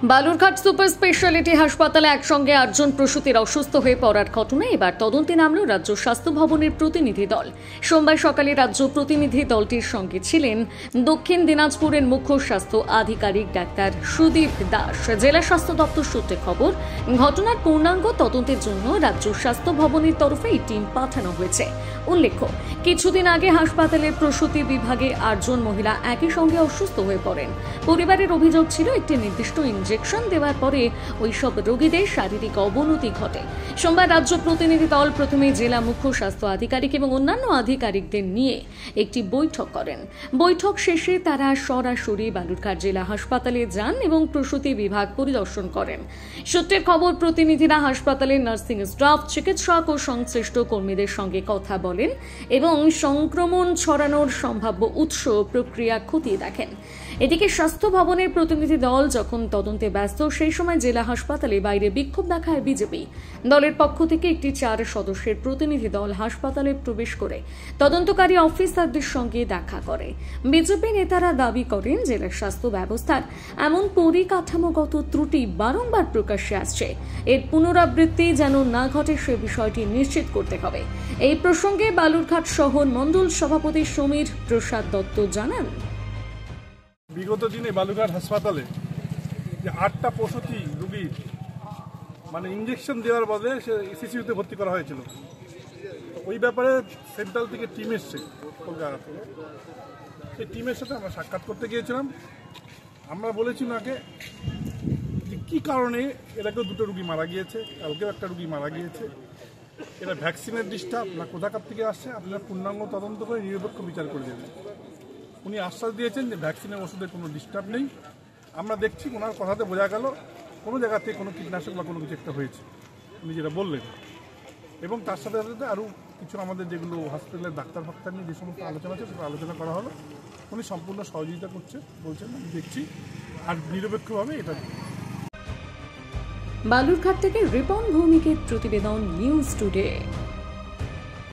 Balurghat super speciality হাসপাতালে একসঙ্গে 8 জন প্রসূতির অসুস্থ হয়ে পড়ার ঘটনায় এবার তদন্তে নামল রাজ্য স্বাস্থ্য ভবনের প্রতিনিধি দল। সোমবার সকালে রাজ্য প্রতিনিধি দলটির সঙ্গে ছিলেন দক্ষিণ দিনাজপুরের মুখ্য স্বাস্থ্য আধিকারিক ডাক্তার সুদীপ দাস। জেলা স্বাস্থ্য দপ্তর সূত্রে খবর, ঘটনার পূর্ণাঙ্গ তদন্তের জন্য রাজ্য স্বাস্থ্য ভবনের তরফে এই টিম পাঠানো হয়েছে। উল্লেখ্য, কিছুদিন আগে হাসপাতালের প্রসূতি বিভাগে 8 জন মহিলা একই সঙ্গে অসুস্থ হয়ে পড়েন। পরিবারের অভিযোগ ছিল একটি নির্দিষ্ট ইনজেকশন দেওয়ার পরে ওই সব রোগীদের শারীরিক অবনতি ঘটে। সোমবার রাজ্য প্রতিনিধি দল প্রথমে জেলা মুখ্য স্বাস্থ্য আধিকারিক এবং অন্যান্য আধিকারিকদের নিয়ে একটি বৈঠক করেন। বৈঠক শেষে তারা সরাসরি বালুরঘাট জেলা হাসপাতালে যান এবং প্রসূতি বিভাগ পরিদর্শন করেন। সূত্রের খবর, প্রতিনিধিরা হাসপাতালের নার্সিং স্টাফ, চিকিৎসক ও সংশ্লিষ্ট কর্মীদের সঙ্গে কথা বলেন এবং সংক্রমণ ছড়ানোর সম্ভাব্য উৎস প্রক্রিয়া খতিয়ে দেখেন। এদিকে স্বাস্থ্য ভবনের প্রতিনিধি দল যখন তদন্তে ব্যস্ত, সেই সময় জেলা হাসপাতালে বাইরে বিক্ষোভ দেখায় বিজেপি। দলের পক্ষ থেকে একটি 4 সদস্যের প্রতিনিধি দল হাসপাতালে প্রবেশ করে তদন্তকারী অফিসারদের সঙ্গে দেখা করে। বিজেপি নেতারা দাবি করেন, জেলার স্বাস্থ্য ব্যবস্থার এমন পরিকাঠামোগত ত্রুটি বারংবার প্রকাশ্যে আসছে, এর পুনরাবৃত্তি যেন না ঘটে সে বিষয়টি নিশ্চিত করতে হবে। এই প্রসঙ্গে বালুরঘাট শহর মণ্ডল সভাপতি সমীর প্রসাদ দত্ত জানান, বিগত দিনে বালুরঘাট হাসপাতালে যে 8টা প্রসূতি রোগীর ইঞ্জেকশন দেওয়ার বদলে সে সিসিইউতে ভর্তি করা হয়েছিল, ওই ব্যাপারে সেন্ট্রাল থেকে টিম এসছে কলকাতা থেকে। সেই টিমের সাথে আমরা সাক্ষাৎ করতে গিয়েছিলাম। আমরা বলেছি ওনাকে যে কী কারণে এরাকেও 2টো রুগী মারা গিয়েছে, কালকেও একটা রুগী মারা গিয়েছে, এরা ভ্যাকসিনের ডিস্টার্ব না কোথাকার থেকে আসছে, আপনারা পূর্ণাঙ্গ তদন্ত করে নিরপেক্ষ বিচার করে দেবেন। উনি আশ্বাস দিয়েছেন যে ভ্যাকসিনের ওষুধের কোনো ডিস্টার্ব নেই। আমরা দেখছি ওনার কথাতে বোঝা গেল কোনো জায়গা থেকে কোনো কীটনাশক বা কোনো কিছু একটা হয়েছে, উনি যেটা বললেন। এবং তার সাথে সাথে আরও কিছু আমাদের যেগুলো হসপিটালের ডাক্তার ফাক্তার নিয়ে যে সমস্ত আলোচনা আছে সেটা আলোচনা করা হলো। উনি সম্পূর্ণ সহযোগিতা করছে, বলছেন আমি দেখছি আর নিরপেক্ষভাবে এটা। বালুরঘাট থেকে রিপন ভৌমিকের প্রতিবেদন, নিউজ টুডে।